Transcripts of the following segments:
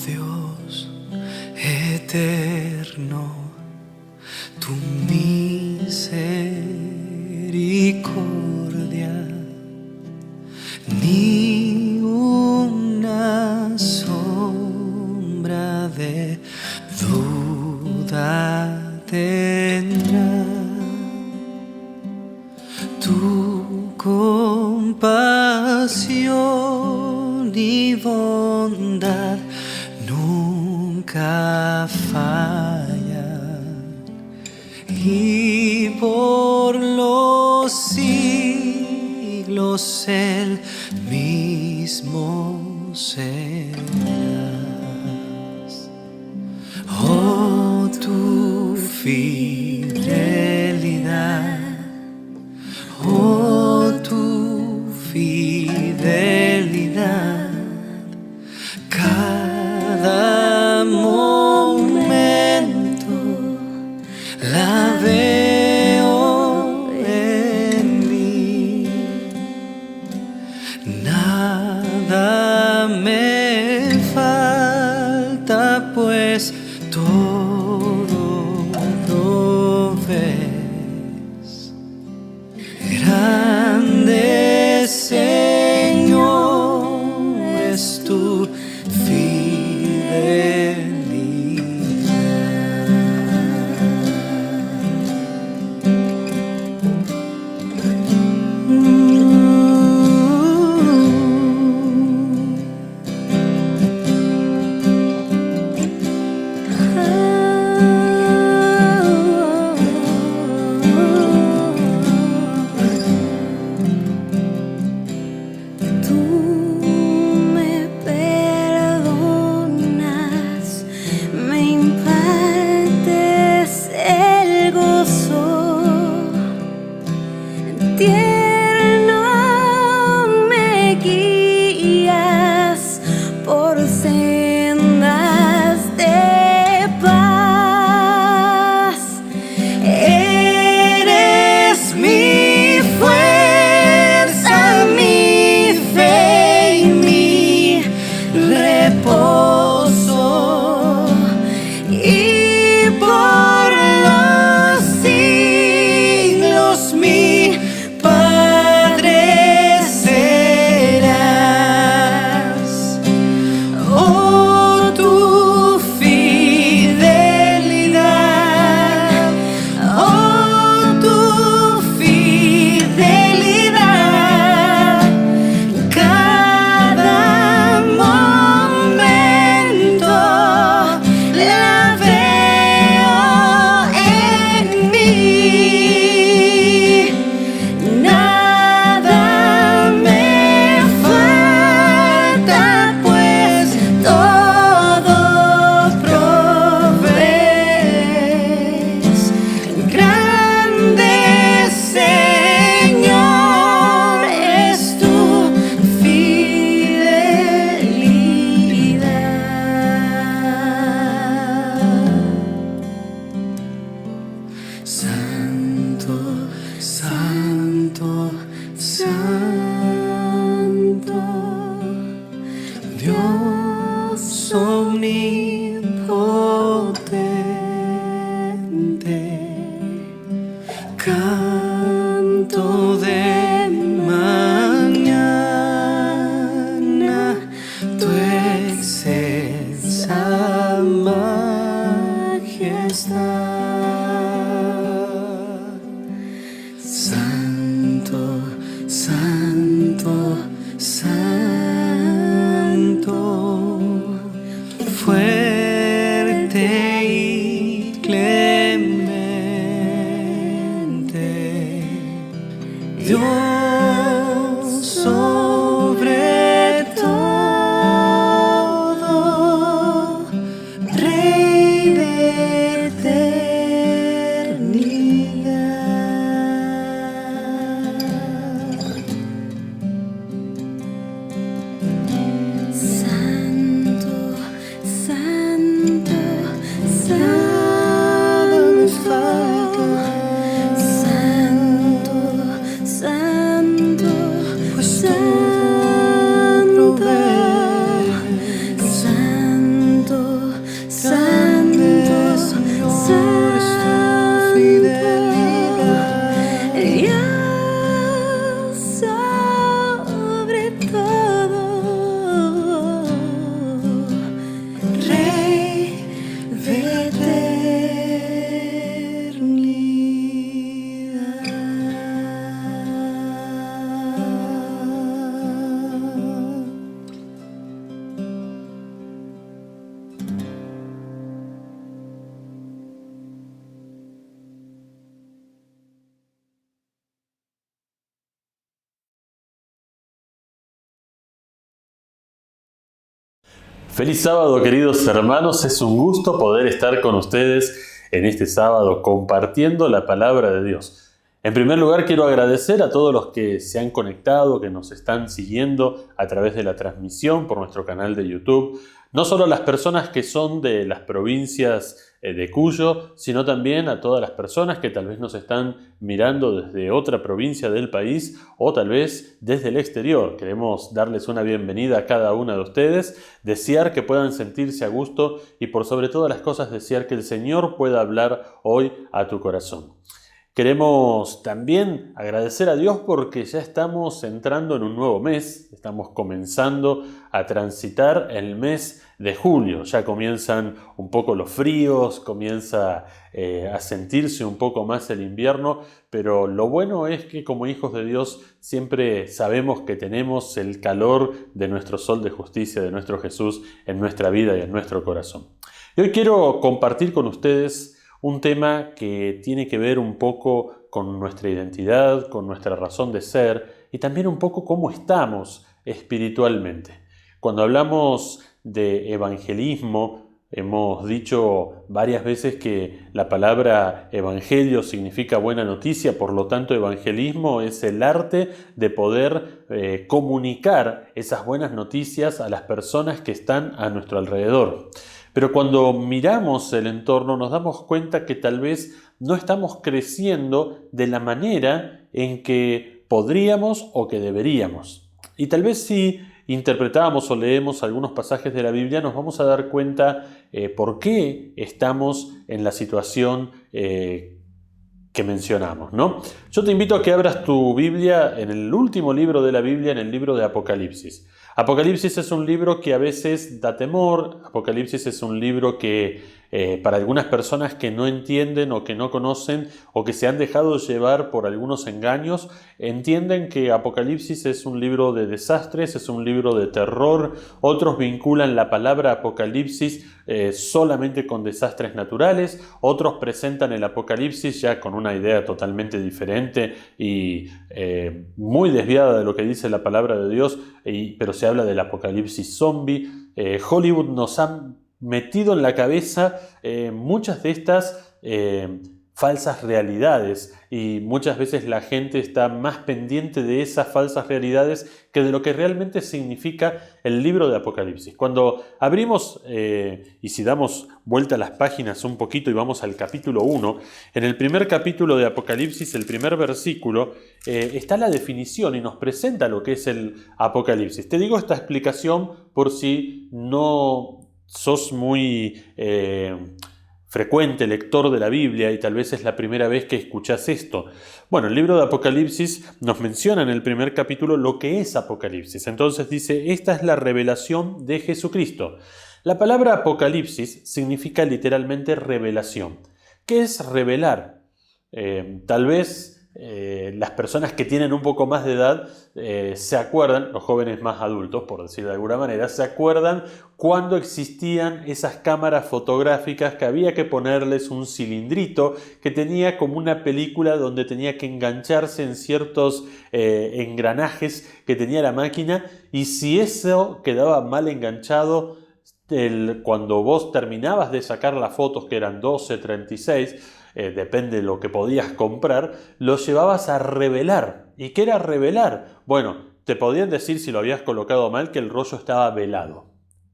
Dios eterno, tu misericordia, ni una sombra de duda tendrá. Tu compasión y bondad nunca fallan, y por los siglos el mismo serás. Oh, tu fidelidad, oh, tu fidelidad, cada momento la veo en mí. Nada me falta, pues todo lo ves. Grande, Señor, es tu fidelidad. Tierno me guías por sendas de paz. Eres mi fuerza, mi fe y mi reposo, y por los siglos mi Padre serás. Oh, tu fidelidad, oh, tu fidelidad, cada momento la veo en mí. Nada me falta, pues todo provees. Grande, Señor, es tu fidelidad. Santo, santo, santo, Dios omnipotente, canto de mañana, tu excelsa majestad. Dios sobre todo, Rey de eternidad. Santo, santo, Nada me falta, santo, santo, pues todo santo, provees. santo, Grande, santo, Señor, es tu fidelidad. Dios sobre todo, Rey de eternidad. Feliz sábado, queridos hermanos. Es un gusto poder estar con ustedes en este sábado compartiendo la palabra de Dios. En primer lugar, quiero agradecer a todos los que se han conectado, que nos están siguiendo a través de la transmisión por nuestro canal de YouTube. No solo a las personas que son de las provincias de Cuyo, sino también a todas las personas que tal vez nos están mirando desde otra provincia del país o tal vez desde el exterior. Queremos darles una bienvenida a cada una de ustedes, desear que puedan sentirse a gusto y por sobre todas las cosas desear que el Señor pueda hablar hoy a tu corazón. Queremos también agradecer a Dios porque ya estamos entrando en un nuevo mes, estamos comenzando a transitar el mes de julio, ya comienzan un poco los fríos, comienza a sentirse un poco más el invierno, pero lo bueno es que como hijos de Dios siempre sabemos que tenemos el calor de nuestro sol de justicia, de nuestro Jesús en nuestra vida y en nuestro corazón. Y hoy quiero compartir con ustedes un tema que tiene que ver un poco con nuestra identidad, con nuestra razón de ser y también un poco cómo estamos espiritualmente. Cuando hablamos de evangelismo, hemos dicho varias veces que la palabra evangelio significa buena noticia, por lo tanto evangelismo es el arte de poder comunicar esas buenas noticias a las personas que están a nuestro alrededor. Pero cuando miramos el entorno nos damos cuenta que tal vez no estamos creciendo de la manera en que podríamos o que deberíamos. Y tal vez si interpretamos o leemos algunos pasajes de la Biblia nos vamos a dar cuenta por qué estamos en la situación que mencionamos, ¿no? Yo te invito a que abras tu Biblia en el último libro de la Biblia, en el libro de Apocalipsis. Apocalipsis es un libro que a veces da temor, Apocalipsis es un libro que para algunas personas que no entienden o que no conocen o que se han dejado llevar por algunos engaños, entienden que Apocalipsis es un libro de desastres, es un libro de terror. Otros vinculan la palabra Apocalipsis solamente con desastres naturales, otros presentan el Apocalipsis ya con una idea totalmente diferente y muy desviada de lo que dice la palabra de Dios, pero se habla del apocalipsis zombie. Hollywood nos ha metido en la cabeza muchas de estas falsas realidades y muchas veces la gente está más pendiente de esas falsas realidades que de lo que realmente significa el libro de Apocalipsis. Cuando abrimos y si damos vuelta a las páginas un poquito y vamos al capítulo 1, en el primer capítulo de Apocalipsis, el primer versículo, está la definición y nos presenta lo que es el Apocalipsis. Te digo esta explicación por si no sos muy frecuente lector de la Biblia y tal vez es la primera vez que escuchás esto. Bueno, el libro de Apocalipsis nos menciona en el primer capítulo lo que es Apocalipsis. Entonces dice, esta es la revelación de Jesucristo. La palabra Apocalipsis significa literalmente revelación. ¿Qué es revelar? Tal vez las personas que tienen un poco más de edad se acuerdan, los jóvenes más adultos, por decir de alguna manera, se acuerdan cuando existían esas cámaras fotográficas que había que ponerles un cilindrito que tenía como una película donde tenía que engancharse en ciertos engranajes que tenía la máquina, y si eso quedaba mal enganchado, cuando vos terminabas de sacar las fotos, que eran 12, 36, depende de lo que podías comprar, lo llevabas a revelar. ¿Y qué era revelar? Bueno, te podían decir, si lo habías colocado mal, que el rollo estaba velado,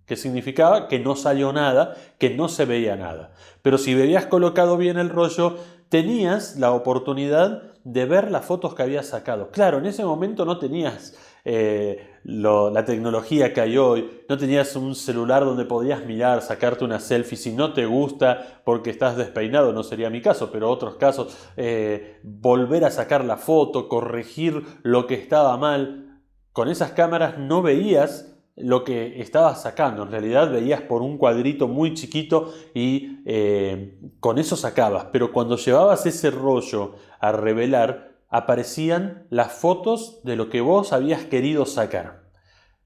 que significaba que no salió nada, que no se veía nada. Pero si habías colocado bien el rollo, tenías la oportunidad de ver las fotos que habías sacado. Claro, en ese momento no tenías la tecnología que hay hoy, no tenías un celular donde podías mirar, sacarte una selfie si no te gusta porque estás despeinado, no sería mi caso, pero otros casos, volver a sacar la foto, corregir lo que estaba mal. Con esas cámaras no veías lo que estabas sacando, en realidad veías por un cuadrito muy chiquito y con eso sacabas, pero cuando llevabas ese rollo a revelar, aparecían las fotos de lo que vos habías querido sacar.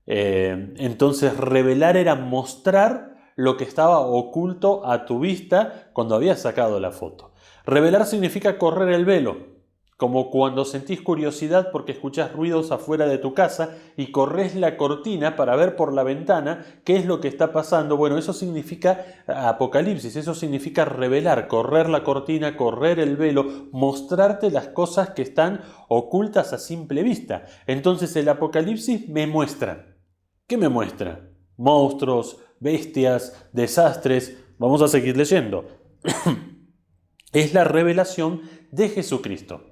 Entonces revelar era mostrar lo que estaba oculto a tu vista cuando habías sacado la foto. Revelar significa correr el velo, como cuando sentís curiosidad porque escuchás ruidos afuera de tu casa y corres la cortina para ver por la ventana qué es lo que está pasando. Bueno, eso significa Apocalipsis, eso significa revelar, correr la cortina, correr el velo, mostrarte las cosas que están ocultas a simple vista. Entonces el Apocalipsis me muestra. ¿Qué me muestra? Monstruos, bestias, desastres. Vamos a seguir leyendo. Es la revelación de Jesucristo.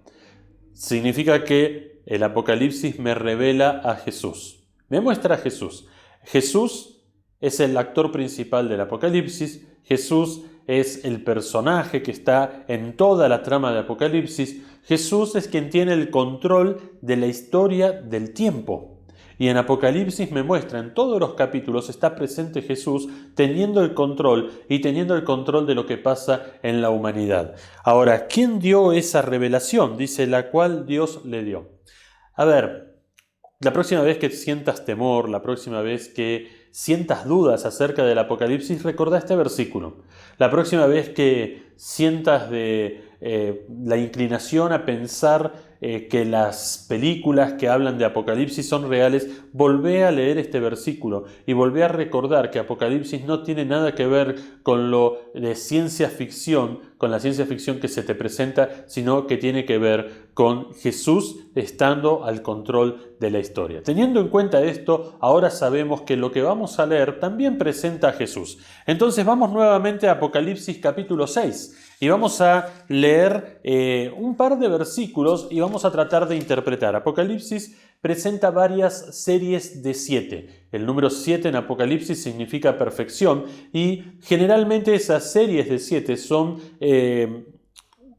Significa que el Apocalipsis me revela a Jesús, me muestra a Jesús. Jesús es el actor principal del Apocalipsis, Jesús es el personaje que está en toda la trama del Apocalipsis, Jesús es quien tiene el control de la historia del tiempo. Y en Apocalipsis me muestra, en todos los capítulos está presente Jesús teniendo el control y teniendo el control de lo que pasa en la humanidad. Ahora, ¿quién dio esa revelación? Dice, la cual Dios le dio. A ver, la próxima vez que sientas temor, la próxima vez que sientas dudas acerca del Apocalipsis, recordá este versículo. La próxima vez que sientas la inclinación a pensar que las películas que hablan de Apocalipsis son reales, volvé a leer este versículo y volvé a recordar que Apocalipsis no tiene nada que ver con lo de ciencia ficción, con la ciencia ficción que se te presenta, sino que tiene que ver con Jesús estando al control de la historia. Teniendo en cuenta esto, ahora sabemos que lo que vamos a leer también presenta a Jesús. Entonces vamos nuevamente a Apocalipsis capítulo 6 y vamos a leer un par de versículos y vamos a tratar de interpretar. Apocalipsis presenta varias series de 7. El número 7 en Apocalipsis significa perfección y generalmente esas series de 7 son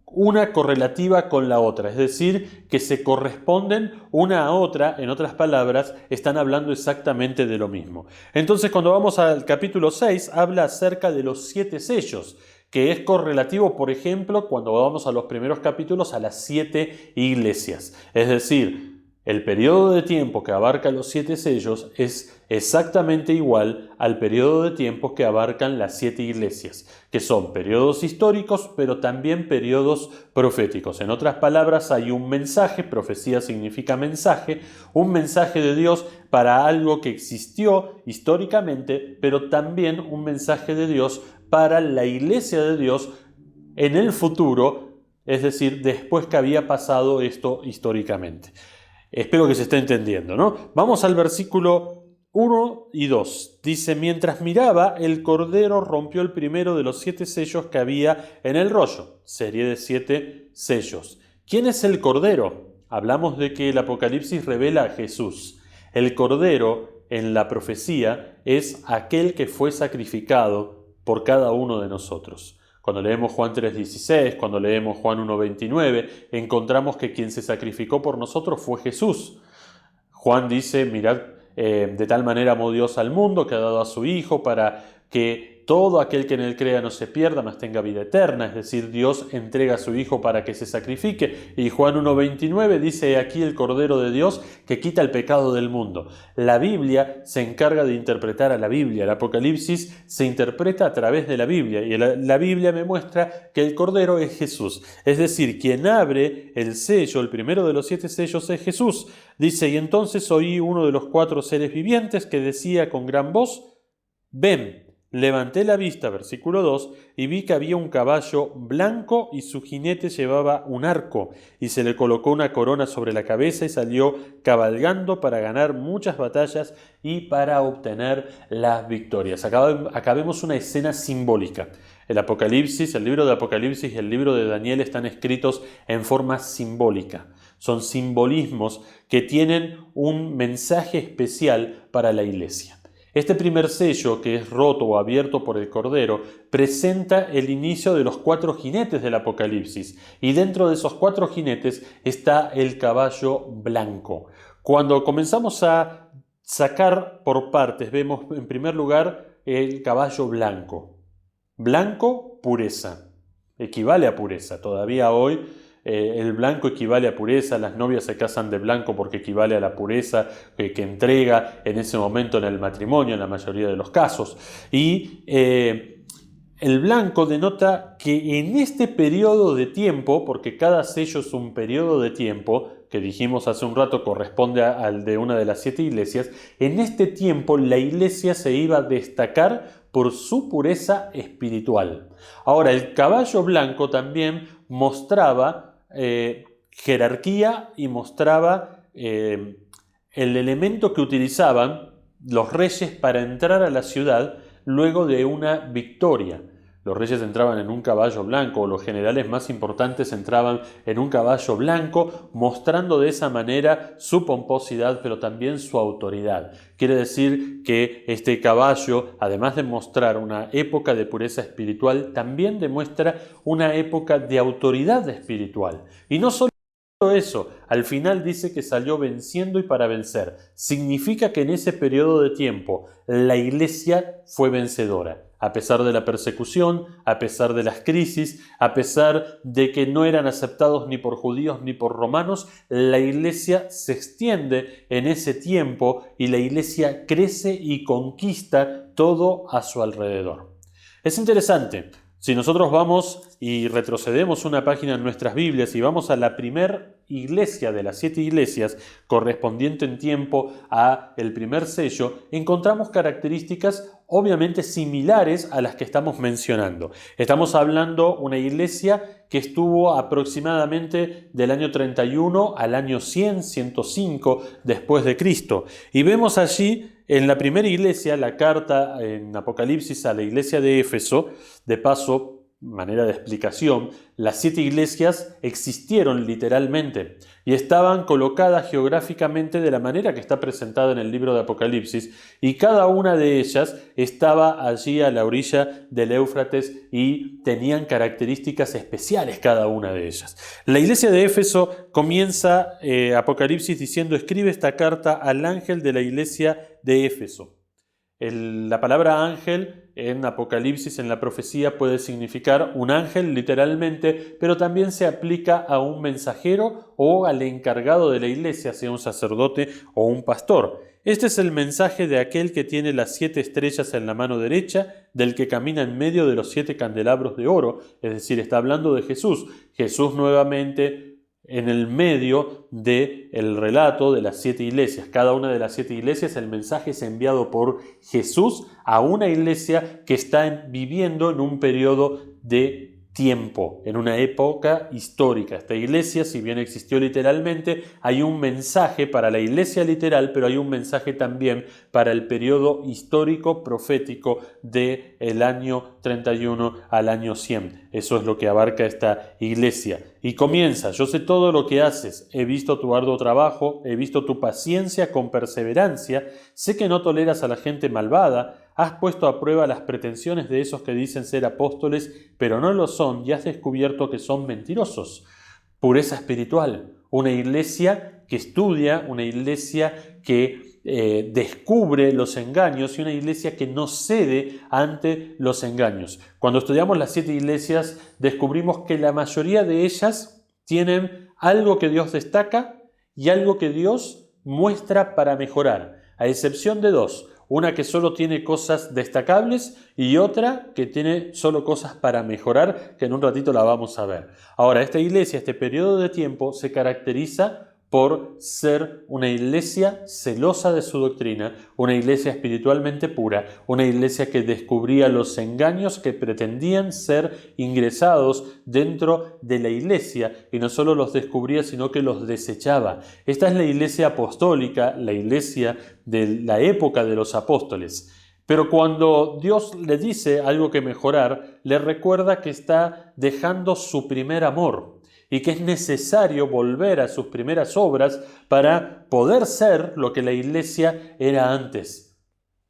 una correlativa con la otra, es decir, que se corresponden una a otra, en otras palabras, están hablando exactamente de lo mismo. Entonces, cuando vamos al capítulo 6, habla acerca de los 7 sellos, que es correlativo, por ejemplo, cuando vamos a los primeros capítulos, a las 7 iglesias. Es decir, el periodo de tiempo que abarca los 7 sellos es exactamente igual al periodo de tiempo que abarcan las 7 iglesias, que son periodos históricos, pero también periodos proféticos. En otras palabras, hay un mensaje, profecía significa mensaje, un mensaje de Dios para algo que existió históricamente, pero también un mensaje de Dios para la iglesia de Dios en el futuro, es decir, después que había pasado esto históricamente. Espero que se esté entendiendo, ¿no? Vamos al versículo 1 y 2. Dice, mientras miraba, el Cordero rompió el primero de los 7 sellos que había en el rollo, serie de 7 sellos. ¿Quién es el Cordero? Hablamos de que el Apocalipsis revela a Jesús. El Cordero en la profecía es aquel que fue sacrificado por cada uno de nosotros. Cuando leemos Juan 3:16, cuando leemos Juan 1:29, encontramos que quien se sacrificó por nosotros fue Jesús. Juan dice, mirad, de tal manera amó Dios al mundo que ha dado a su Hijo para que todo aquel que en él crea no se pierda, mas tenga vida eterna, es decir, Dios entrega a su Hijo para que se sacrifique. Y Juan 1:29 dice: "He aquí el Cordero de Dios que quita el pecado del mundo". La Biblia se encarga de interpretar a la Biblia. El Apocalipsis se interpreta a través de la Biblia, y la Biblia me muestra que el Cordero es Jesús. Es decir, quien abre el sello, el primero de los 7 sellos, es Jesús. Dice: "Y entonces oí uno de los 4 seres vivientes que decía con gran voz: ven". Levanté la vista, versículo 2, y vi que había un caballo blanco y su jinete llevaba un arco, y se le colocó una corona sobre la cabeza y salió cabalgando para ganar muchas batallas y para obtener las victorias. Acá vemos una escena simbólica. El Apocalipsis, el libro de Apocalipsis y el libro de Daniel están escritos en forma simbólica. Son simbolismos que tienen un mensaje especial para la iglesia. Este primer sello, que es roto o abierto por el Cordero, presenta el inicio de los 4 jinetes del Apocalipsis, y dentro de esos 4 jinetes está el caballo blanco. Cuando comenzamos a sacar por partes, vemos en primer lugar el caballo blanco. Blanco, pureza. Equivale a pureza. Todavía hoy el blanco equivale a pureza, las novias se casan de blanco porque equivale a la pureza que entrega en ese momento en el matrimonio, en la mayoría de los casos. Y el blanco denota que en este periodo de tiempo, porque cada sello es un periodo de tiempo, que dijimos hace un rato corresponde al de una de las 7 iglesias, en este tiempo la iglesia se iba a destacar por su pureza espiritual. Ahora, el caballo blanco también mostraba jerarquía y mostraba el elemento que utilizaban los reyes para entrar a la ciudad luego de una victoria. Los reyes entraban en un caballo blanco, o los generales más importantes entraban en un caballo blanco, mostrando de esa manera su pomposidad, pero también su autoridad. Quiere decir que este caballo, además de mostrar una época de pureza espiritual, también demuestra una época de autoridad espiritual. Y no solo eso, al final dice que salió venciendo y para vencer. Significa que en ese periodo de tiempo la iglesia fue vencedora. A pesar de la persecución, a pesar de las crisis, a pesar de que no eran aceptados ni por judíos ni por romanos, la iglesia se extiende en ese tiempo y la iglesia crece y conquista todo a su alrededor. Es interesante. Si nosotros vamos y retrocedemos una página en nuestras Biblias y vamos a la primera iglesia de las 7 iglesias, correspondiente en tiempo a el primer sello, encontramos características obviamente similares a las que estamos mencionando. Estamos hablando de una iglesia que estuvo aproximadamente del año 31 al año 100, 105 después de Cristo. Y vemos allí en la primera iglesia, la carta en Apocalipsis a la iglesia de Éfeso. De paso, manera de explicación, las 7 iglesias existieron literalmente y estaban colocadas geográficamente de la manera que está presentada en el libro de Apocalipsis, y cada una de ellas estaba allí a la orilla del Éufrates y tenían características especiales cada una de ellas. La iglesia de Éfeso comienza Apocalipsis diciendo: escribe esta carta al ángel de la iglesia de Éfeso. La palabra ángel en Apocalipsis, en la profecía, puede significar un ángel literalmente, pero también se aplica a un mensajero o al encargado de la iglesia, sea un sacerdote o un pastor. Este es el mensaje de aquel que tiene las 7 estrellas en la mano derecha, del que camina en medio de los 7 candelabros de oro, es decir, está hablando de Jesús. Jesús nuevamente en el medio del relato de las 7 iglesias. Cada una de las 7 iglesias, el mensaje es enviado por Jesús a una iglesia que está viviendo en un periodo de tiempo, en una época histórica. Esta iglesia, si bien existió literalmente, hay un mensaje para la iglesia literal, pero hay un mensaje también para el periodo histórico profético del año 31 al año 100. Eso es lo que abarca esta iglesia. Y comienza: yo sé todo lo que haces, he visto tu arduo trabajo, he visto tu paciencia con perseverancia, sé que no toleras a la gente malvada, has puesto a prueba las pretensiones de esos que dicen ser apóstoles, pero no lo son, y has descubierto que son mentirosos. Pureza espiritual, una iglesia que estudia, una iglesia que descubre los engaños y una iglesia que no cede ante los engaños. Cuando estudiamos las 7 iglesias, descubrimos que la mayoría de ellas tienen algo que Dios destaca y algo que Dios muestra para mejorar, a excepción de 2. Una que solo tiene cosas destacables y otra que tiene solo cosas para mejorar, que en un ratito la vamos a ver. Ahora, esta iglesia, este periodo de tiempo, se caracteriza por ser una iglesia celosa de su doctrina, una iglesia espiritualmente pura, una iglesia que descubría los engaños que pretendían ser ingresados dentro de la iglesia, y no solo los descubría, sino que los desechaba. Esta es la iglesia apostólica, la iglesia de la época de los apóstoles. Pero cuando Dios le dice algo que mejorar, le recuerda que está dejando su primer amor y que es necesario volver a sus primeras obras para poder ser lo que la iglesia era antes.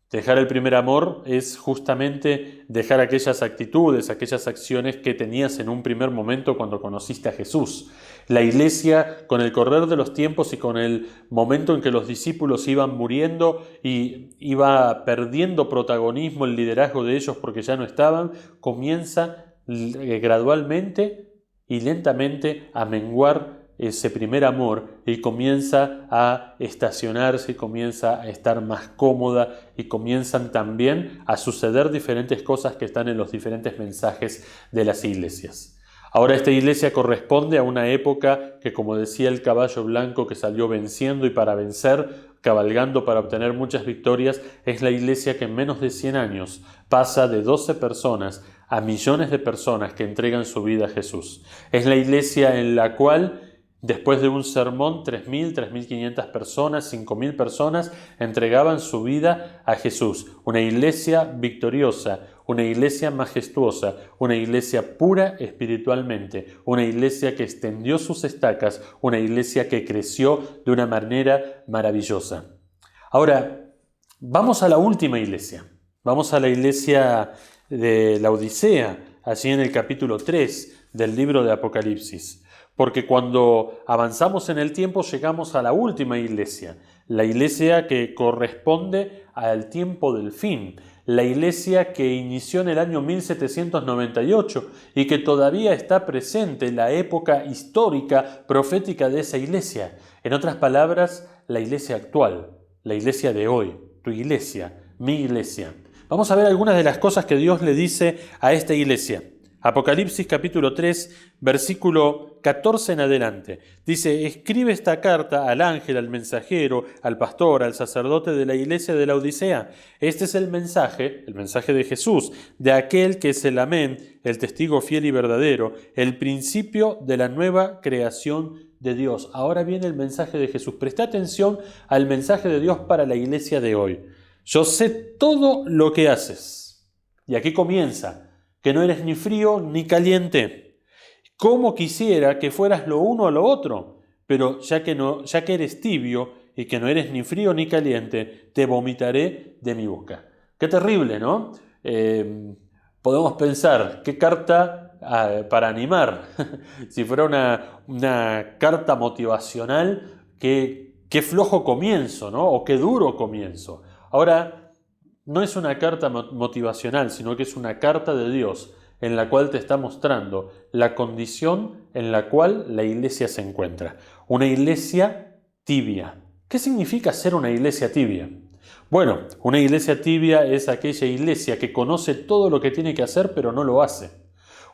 Dejar el primer amor es justamente dejar aquellas actitudes, aquellas acciones que tenías en un primer momento cuando conociste a Jesús. La iglesia, con el correr de los tiempos y con el momento en que los discípulos iban muriendo y iba perdiendo protagonismo el liderazgo de ellos porque ya no estaban, comienza gradualmente y lentamente a menguar ese primer amor y comienza a estacionarse y comienza a estar más cómoda y comienzan también a suceder diferentes cosas que están en los diferentes mensajes de las iglesias. Ahora esta iglesia corresponde a una época que, como decía el caballo blanco que salió venciendo y para vencer, cabalgando para obtener muchas victorias, es la iglesia que en menos de 100 años pasa de 12 personas a millones de personas que entregan su vida a Jesús. Es la iglesia en la cual, después de un sermón, 3.000, 3.500 personas, 5.000 personas entregaban su vida a Jesús. Una iglesia victoriosa, una iglesia majestuosa, una iglesia pura espiritualmente, una iglesia que extendió sus estacas, una iglesia que creció de una manera maravillosa. Ahora, vamos a la última iglesia. Vamos a la iglesia de la Odisea, allí en el capítulo 3 del libro de Apocalipsis. Porque cuando avanzamos en el tiempo llegamos a la última iglesia, la iglesia que corresponde al tiempo del fin, la iglesia que inició en el año 1798 y que todavía está presente en la época histórica profética de esa iglesia. En otras palabras, la iglesia actual, la iglesia de hoy, tu iglesia, mi iglesia. Vamos a ver algunas de las cosas que Dios le dice a esta iglesia. Apocalipsis capítulo 3, versículo 14 en adelante. Dice: escribe esta carta al ángel, al mensajero, al pastor, al sacerdote de la iglesia de la Odisea. Este es el mensaje de Jesús, de aquel que es el Amén, el testigo fiel y verdadero, el principio de la nueva creación de Dios. Ahora viene el mensaje de Jesús. Presta atención al mensaje de Dios para la iglesia de hoy. Yo sé todo lo que haces. Y aquí comienza, que no eres ni frío ni caliente. Cómo quisiera que fueras lo uno o lo otro, pero ya que eres tibio y que no eres ni frío ni caliente, te vomitaré de mi boca. Qué terrible, ¿no? Podemos pensar, qué carta para animar. Si fuera una carta motivacional, qué flojo comienzo, ¿no? O qué duro comienzo. Ahora, no es una carta motivacional, sino que es una carta de Dios en la cual te está mostrando la condición en la cual la iglesia se encuentra. Una iglesia tibia. ¿Qué significa ser una iglesia tibia? Bueno, una iglesia tibia es aquella iglesia que conoce todo lo que tiene que hacer, pero no lo hace.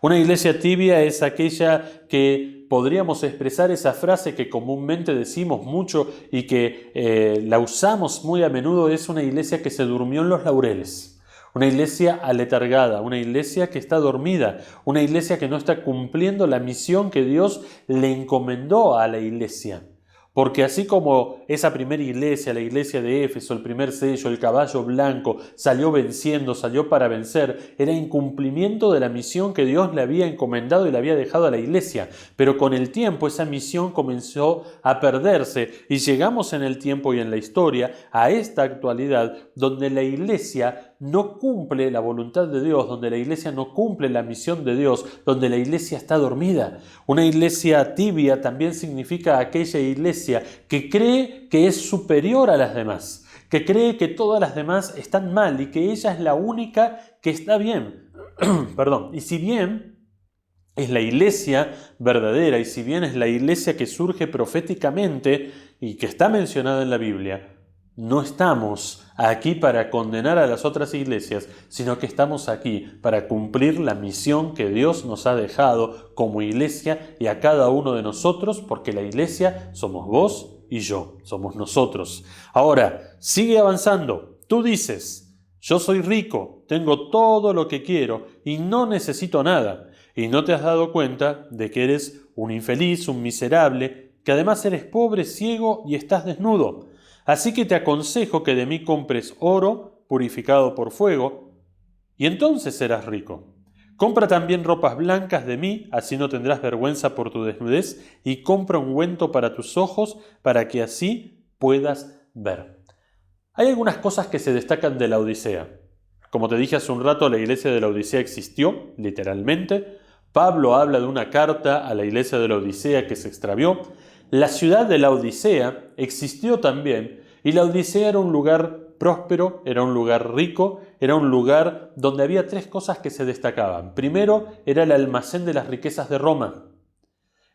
Una iglesia tibia es aquella que podríamos expresar esa frase que comúnmente decimos mucho y que la usamos muy a menudo, es una iglesia que se durmió en los laureles. Una iglesia aletargada, una iglesia que está dormida, una iglesia que no está cumpliendo la misión que Dios le encomendó a la iglesia. Porque así como esa primera iglesia, la iglesia de Éfeso, el primer sello, el caballo blanco, salió venciendo, salió para vencer, era incumplimiento de la misión que Dios le había encomendado y le había dejado a la iglesia. Pero con el tiempo esa misión comenzó a perderse y llegamos en el tiempo y en la historia a esta actualidad donde la iglesia no cumple la voluntad de Dios, donde la iglesia no cumple la misión de Dios, donde la iglesia está dormida. Una iglesia tibia también significa aquella iglesia que cree que es superior a las demás, que cree que todas las demás están mal y que ella es la única que está bien. Perdón. Y si bien es la iglesia verdadera y si bien es la iglesia que surge proféticamente y que está mencionada en la Biblia, no estamos aquí para condenar a las otras iglesias, sino que estamos aquí para cumplir la misión que Dios nos ha dejado como iglesia y a cada uno de nosotros, porque la iglesia somos vos y yo, somos nosotros. Ahora, sigue avanzando. Tú dices, yo soy rico, tengo todo lo que quiero y no necesito nada. Y no te has dado cuenta de que eres un infeliz, un miserable, que además eres pobre, ciego y estás desnudo. Así que te aconsejo que de mí compres oro purificado por fuego, y entonces serás rico. Compra también ropas blancas de mí, así no tendrás vergüenza por tu desnudez, y compra ungüento para tus ojos, para que así puedas ver. Hay algunas cosas que se destacan de la Odisea. Como te dije hace un rato, la iglesia de la Odisea existió, literalmente. Pablo habla de una carta a la iglesia de la Odisea que se extravió. La ciudad de la Odisea existió también, y la Odisea era un lugar próspero, era un lugar rico, era un lugar donde había tres cosas que se destacaban. Primero, era el almacén de las riquezas de Roma.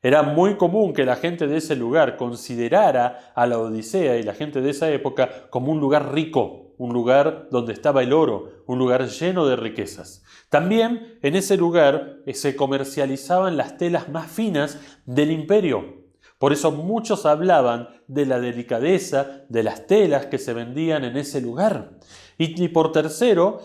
Era muy común que la gente de ese lugar considerara a la Odisea y la gente de esa época como un lugar rico, un lugar donde estaba el oro, un lugar lleno de riquezas. También en ese lugar se comercializaban las telas más finas del imperio. Por eso muchos hablaban de la delicadeza de las telas que se vendían en ese lugar. Y por tercera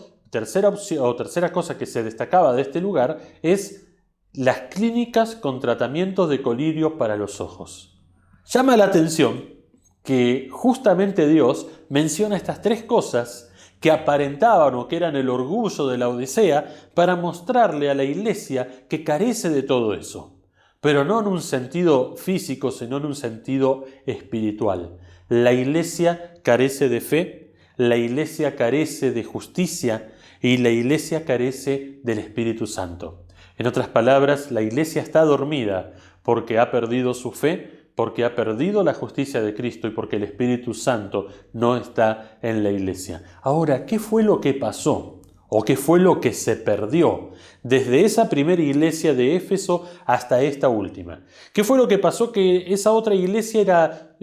cosa que se destacaba de este lugar es las clínicas con tratamientos de colirio para los ojos. Llama la atención que justamente Dios menciona estas tres cosas que aparentaban o que eran el orgullo de la Odisea para mostrarle a la iglesia que carece de todo eso. Pero no en un sentido físico, sino en un sentido espiritual. La iglesia carece de fe, la iglesia carece de justicia y la iglesia carece del Espíritu Santo. En otras palabras, la iglesia está dormida porque ha perdido su fe, porque ha perdido la justicia de Cristo y porque el Espíritu Santo no está en la iglesia. Ahora, ¿qué fue lo que pasó? ¿O qué fue lo que se perdió desde esa primera iglesia de Éfeso hasta esta última? ¿Qué fue lo que pasó? Que esa otra iglesia era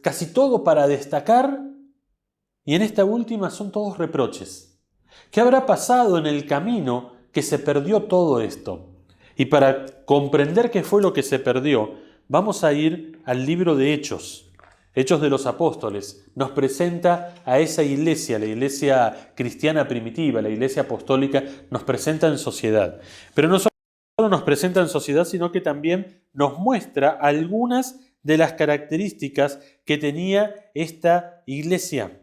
casi todo para destacar y en esta última son todos reproches. ¿Qué habrá pasado en el camino que se perdió todo esto? Y para comprender qué fue lo que se perdió, vamos a ir al libro de Hechos. Hechos de los Apóstoles nos presenta a esa iglesia, la iglesia cristiana primitiva, la iglesia apostólica, nos presenta en sociedad. Pero no solo nos presenta en sociedad, sino que también nos muestra algunas de las características que tenía esta iglesia.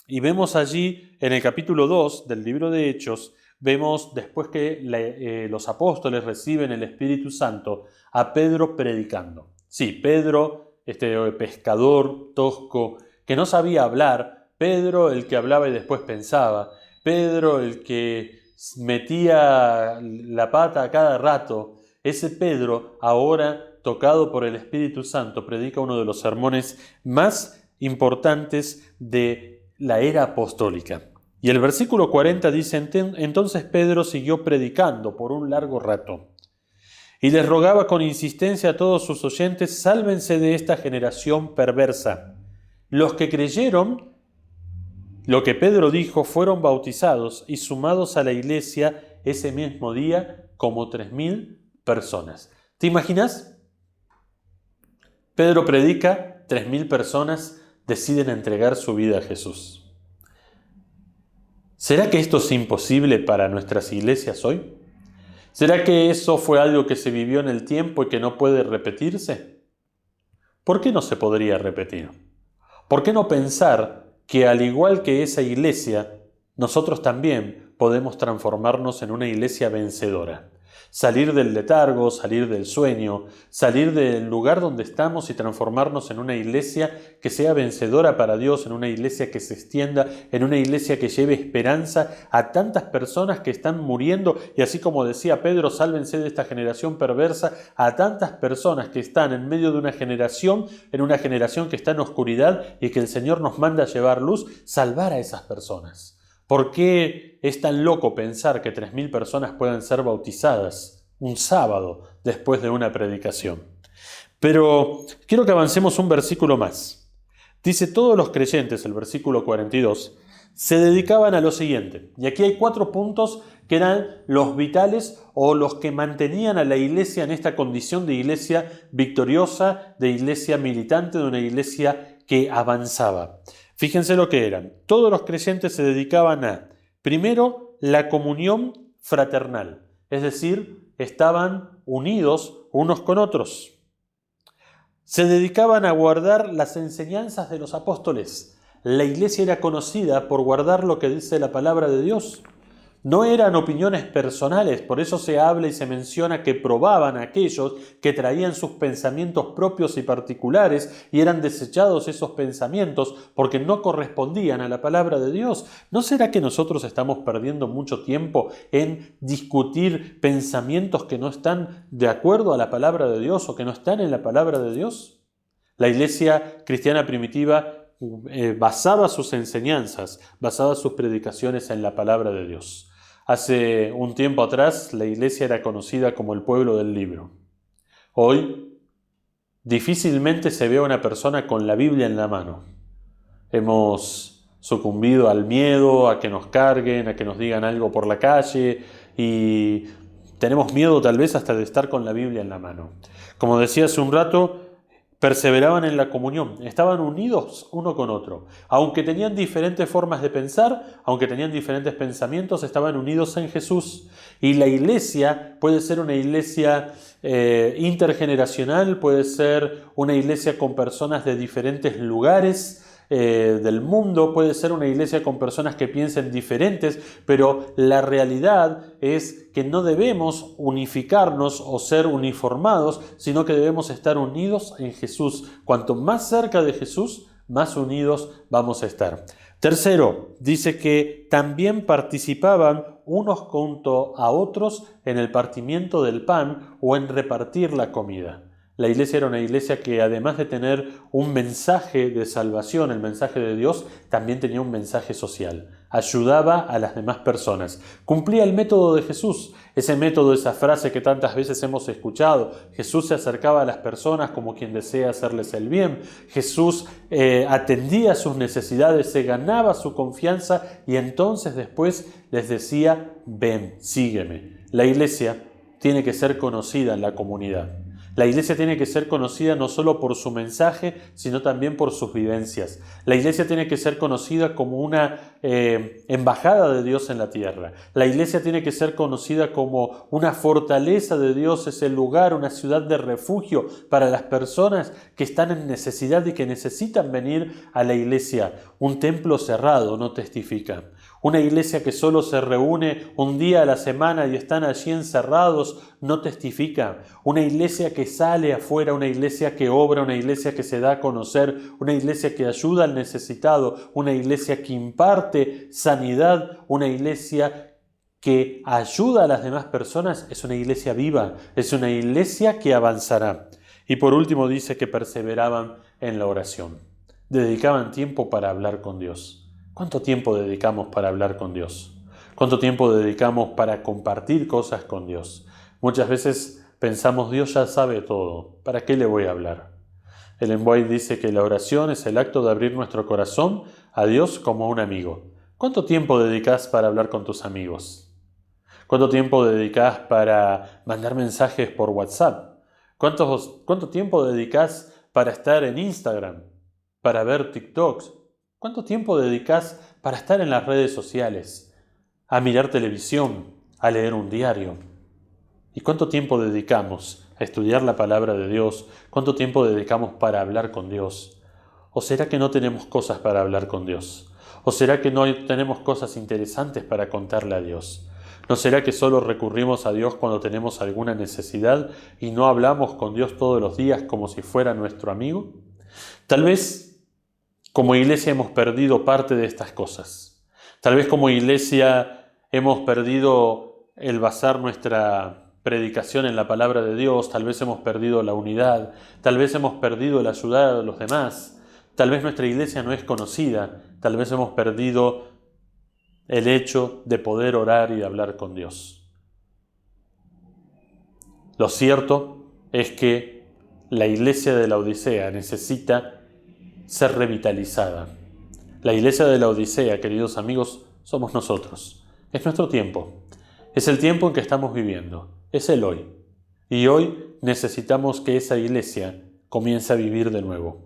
Y vemos allí en el capítulo 2 del libro de Hechos, vemos después que los apóstoles reciben el Espíritu Santo a Pedro predicando. Sí, Pedro, este pescador tosco que no sabía hablar, Pedro el que hablaba y después pensaba, Pedro el que metía la pata a cada rato, ese Pedro ahora tocado por el Espíritu Santo predica uno de los sermones más importantes de la era apostólica. Y el versículo 40 dice, entonces Pedro siguió predicando por un largo rato. Y les rogaba con insistencia a todos sus oyentes, sálvense de esta generación perversa. Los que creyeron lo que Pedro dijo fueron bautizados y sumados a la iglesia ese mismo día como 3.000 personas. ¿Te imaginas? Pedro predica, 3.000 personas deciden entregar su vida a Jesús. ¿Será que esto es imposible para nuestras iglesias hoy? ¿Será que eso fue algo que se vivió en el tiempo y que no puede repetirse? ¿Por qué no se podría repetir? ¿Por qué no pensar que al igual que esa iglesia, nosotros también podemos transformarnos en una iglesia vencedora? Salir del letargo, salir del sueño, salir del lugar donde estamos y transformarnos en una iglesia que sea vencedora para Dios, en una iglesia que se extienda, en una iglesia que lleve esperanza a tantas personas que están muriendo. Y así como decía Pedro, sálvense de esta generación perversa, a tantas personas que están en medio de una generación que está en oscuridad y que el Señor nos manda a llevar luz, salvar a esas personas. ¿Por qué es tan loco pensar que 3.000 personas pueden ser bautizadas un sábado después de una predicación? Pero quiero que avancemos un versículo más. Dice, todos los creyentes, el versículo 42, se dedicaban a lo siguiente. Y aquí hay 4 puntos que eran los vitales o los que mantenían a la iglesia en esta condición de iglesia victoriosa, de iglesia militante, de una iglesia que avanzaba. Fíjense lo que eran. Todos los creyentes se dedicaban a, primero, la comunión fraternal. Es decir, estaban unidos unos con otros. Se dedicaban a guardar las enseñanzas de los apóstoles. La iglesia era conocida por guardar lo que dice la palabra de Dios. No eran opiniones personales, por eso se habla y se menciona que probaban a aquellos que traían sus pensamientos propios y particulares y eran desechados esos pensamientos porque no correspondían a la palabra de Dios. ¿No será que nosotros estamos perdiendo mucho tiempo en discutir pensamientos que no están de acuerdo a la palabra de Dios o que no están en la palabra de Dios? La iglesia cristiana primitiva basaba sus enseñanzas, basaba sus predicaciones en la palabra de Dios. Hace un tiempo atrás la iglesia era conocida como el pueblo del libro. Hoy difícilmente se ve a una persona con la Biblia en la mano. Hemos sucumbido al miedo, a que nos carguen, a que nos digan algo por la calle y tenemos miedo tal vez hasta de estar con la Biblia en la mano. Como decía hace un rato, perseveraban en la comunión, estaban unidos uno con otro. Aunque tenían diferentes formas de pensar, aunque tenían diferentes pensamientos, estaban unidos en Jesús. Y la iglesia puede ser una iglesia intergeneracional, puede ser una iglesia con personas de diferentes lugares del mundo, puede ser una iglesia con personas que piensen diferentes, pero la realidad es que no debemos unificarnos o ser uniformados, sino que debemos estar unidos en Jesús. Cuanto más cerca de Jesús, más unidos vamos a estar. Tercero, dice que también participaban unos junto a otros en el partimiento del pan o en repartir la comida. La iglesia era una iglesia que además de tener un mensaje de salvación, el mensaje de Dios, también tenía un mensaje social. Ayudaba a las demás personas. Cumplía el método de Jesús. Ese método, esa frase que tantas veces hemos escuchado. Jesús se acercaba a las personas como quien desea hacerles el bien. Jesús atendía sus necesidades, se ganaba su confianza y entonces después les decía, ven, sígueme. La iglesia tiene que ser conocida en la comunidad. La iglesia tiene que ser conocida no solo por su mensaje, sino también por sus vivencias. La iglesia tiene que ser conocida como una embajada de Dios en la tierra. La iglesia tiene que ser conocida como una fortaleza de Dios, ese lugar, una ciudad de refugio para las personas que están en necesidad y que necesitan venir a la iglesia. Un templo cerrado no testifica. Una iglesia que solo se reúne un día a la semana y están allí encerrados no testifica. Una iglesia que sale afuera, una iglesia que obra, una iglesia que se da a conocer, una iglesia que ayuda al necesitado, una iglesia que imparte sanidad, una iglesia que ayuda a las demás personas, es una iglesia viva, es una iglesia que avanzará. Y por último dice que perseveraban en la oración. Dedicaban tiempo para hablar con Dios. ¿Cuánto tiempo dedicamos para hablar con Dios? ¿Cuánto tiempo dedicamos para compartir cosas con Dios? Muchas veces pensamos, Dios ya sabe todo, ¿para qué le voy a hablar? Ellen White dice que la oración es el acto de abrir nuestro corazón a Dios como a un amigo. ¿Cuánto tiempo dedicas para hablar con tus amigos? ¿Cuánto tiempo dedicas para mandar mensajes por WhatsApp? ¿Cuánto tiempo dedicas para estar en Instagram, para ver TikToks? ¿Cuánto tiempo dedicas para estar en las redes sociales, a mirar televisión, a leer un diario? ¿Y cuánto tiempo dedicamos a estudiar la palabra de Dios? ¿Cuánto tiempo dedicamos para hablar con Dios? ¿O será que no tenemos cosas para hablar con Dios? ¿O será que no tenemos cosas interesantes para contarle a Dios? ¿No será que solo recurrimos a Dios cuando tenemos alguna necesidad y no hablamos con Dios todos los días como si fuera nuestro amigo? Tal vez como iglesia hemos perdido parte de estas cosas. Tal vez como iglesia hemos perdido el basar nuestra predicación en la palabra de Dios, tal vez hemos perdido la unidad, tal vez hemos perdido el ayudar a los demás, tal vez nuestra iglesia no es conocida, tal vez hemos perdido el hecho de poder orar y de hablar con Dios. Lo cierto es que la iglesia de la Odisea necesita ser revitalizada. La iglesia de la Odisea, queridos amigos, somos nosotros. Es nuestro tiempo. Es el tiempo en que estamos viviendo. Es el hoy. Y hoy necesitamos que esa iglesia comience a vivir de nuevo.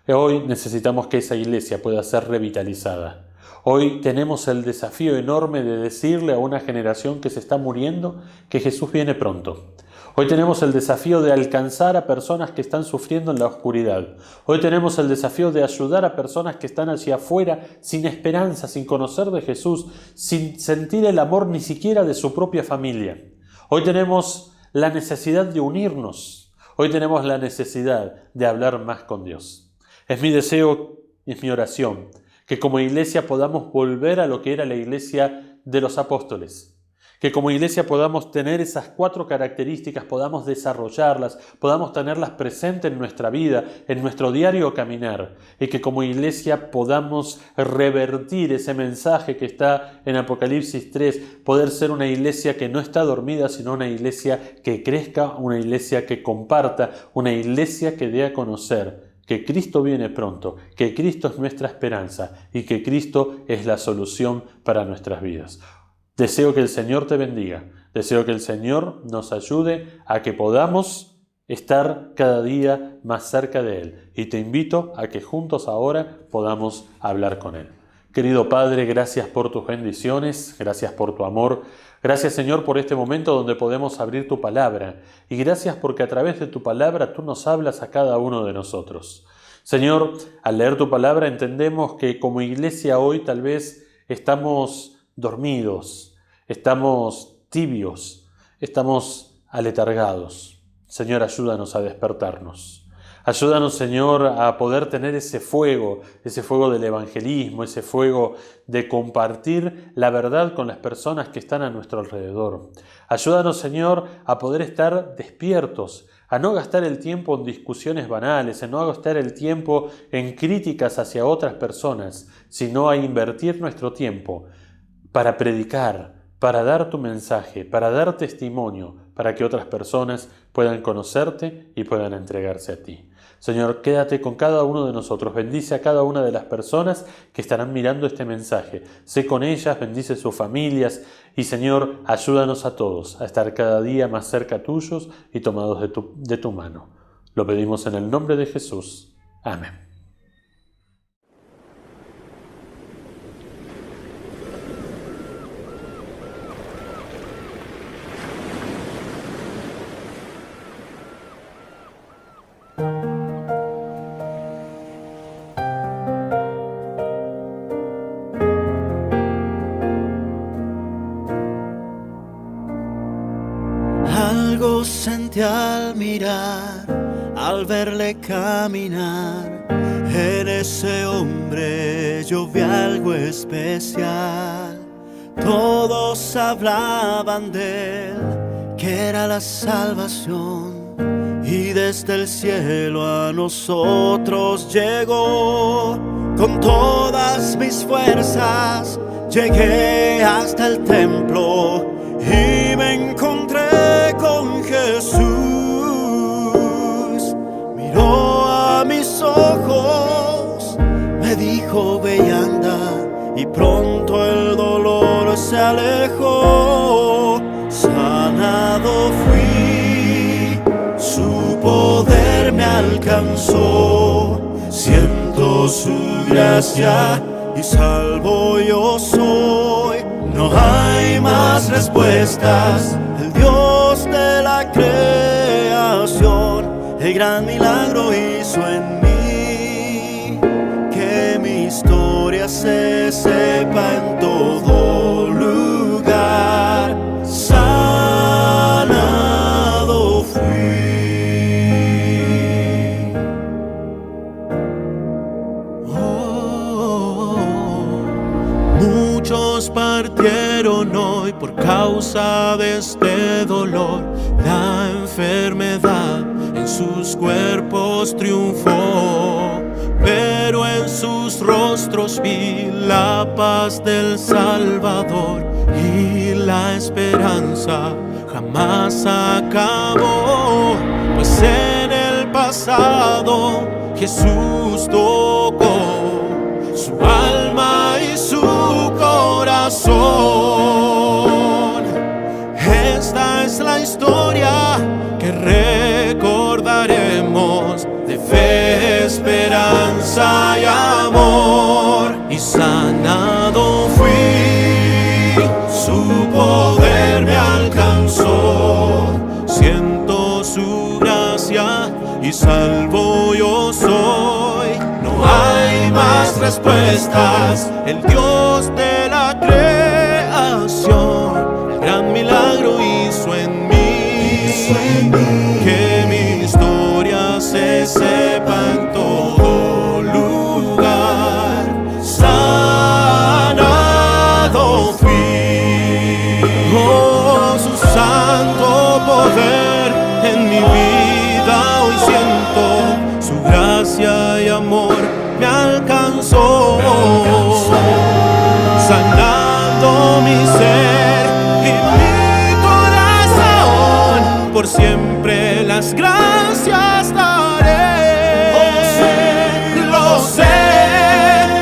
Hoy necesitamos que esa iglesia pueda ser revitalizada. Hoy tenemos el desafío enorme de decirle a una generación que se está muriendo que Jesús viene pronto. Hoy tenemos el desafío de alcanzar a personas que están sufriendo en la oscuridad. Hoy tenemos el desafío de ayudar a personas que están hacia afuera sin esperanza, sin conocer de Jesús, sin sentir el amor ni siquiera de su propia familia. Hoy tenemos la necesidad de unirnos. Hoy tenemos la necesidad de hablar más con Dios. Es mi deseo y es mi oración que como iglesia podamos volver a lo que era la iglesia de los apóstoles. Que como iglesia podamos tener esas 4 características, podamos desarrollarlas, podamos tenerlas presentes en nuestra vida, en nuestro diario caminar. Y que como iglesia podamos revertir ese mensaje que está en Apocalipsis 3, poder ser una iglesia que no está dormida, sino una iglesia que crezca, una iglesia que comparta, una iglesia que dé a conocer que Cristo viene pronto, que Cristo es nuestra esperanza y que Cristo es la solución para nuestras vidas. Deseo que el Señor te bendiga, deseo que el Señor nos ayude a que podamos estar cada día más cerca de Él. Y te invito a que juntos ahora podamos hablar con Él. Querido Padre, gracias por tus bendiciones, gracias por tu amor. Gracias, Señor, por este momento donde podemos abrir tu palabra. Y gracias porque a través de tu palabra tú nos hablas a cada uno de nosotros. Señor, al leer tu palabra entendemos que como iglesia hoy tal vez estamos dormidos, estamos tibios, estamos aletargados. Señor, ayúdanos a despertarnos. Ayúdanos, Señor, a poder tener ese fuego del evangelismo, ese fuego de compartir la verdad con las personas que están a nuestro alrededor. Ayúdanos, Señor, a poder estar despiertos, a no gastar el tiempo en discusiones banales, a no gastar el tiempo en críticas hacia otras personas, sino a invertir nuestro tiempo para predicar, para dar tu mensaje, para dar testimonio, para que otras personas puedan conocerte y puedan entregarse a ti. Señor, quédate con cada uno de nosotros, bendice a cada una de las personas que estarán mirando este mensaje. Sé con ellas, bendice sus familias y, Señor, ayúdanos a todos a estar cada día más cerca tuyos y tomados de tu mano. Lo pedimos en el nombre de Jesús. Amén. Algo sentí al mirar, al verle caminar. En ese hombre yo vi algo especial. Todos hablaban de él, que era la salvación. Y desde el cielo a nosotros llegó. Con todas mis fuerzas llegué hasta el templo y me encontré con Jesús. Miró a mis ojos, me dijo ve y anda, y pronto el dolor se alejó. Sanado fui, su poder me alcanzó. Siento su gracia y salvo yo soy. No hay más respuestas, el Dios de la creación, el gran milagro hizo en mí, que mi historia se sepa en todo lugar. causa de este dolor, la enfermedad en sus cuerpos triunfó, pero en sus rostros vi la paz del Salvador, y la esperanza jamás acabó, pues en el pasado Jesús tocó su alma y su corazón. Esta es la historia que recordaremos, de fe, esperanza y amor. Y sanado fui, su poder me alcanzó, siento su gracia y salvo yo soy. No hay más respuestas, el Dios de la creación, el gran milagro hizo en mí, que mi historia se sepa en todo lugar. Sanado fui, oh, su santo poder en mi vida hoy siento, su gracia y amor me alcanzó, sanando mi ser y mi corazón, por siempre las gracias daré. Lo sé,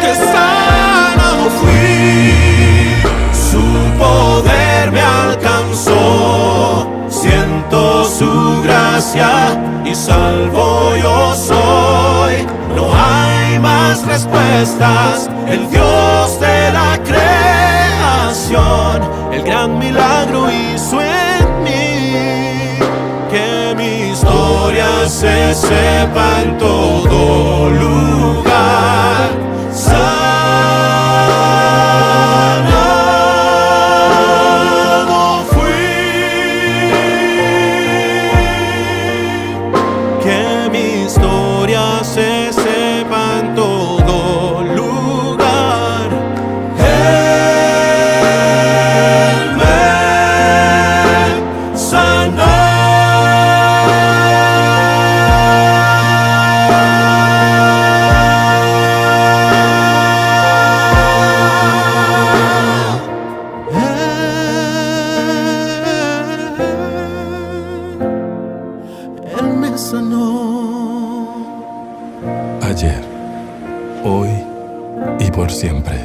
que sanado fui, su poder me alcanzó, siento su gracia y salvo yo soy. No hay más respuestas, el Dios de la creación, el gran milagro hizo en mí, que mi historia se sepa en todo lugar. Sanado fui, que mi historia se sepa en todo lugar. Él me sanó. Él me sanó. Ayer, hoy y por siempre.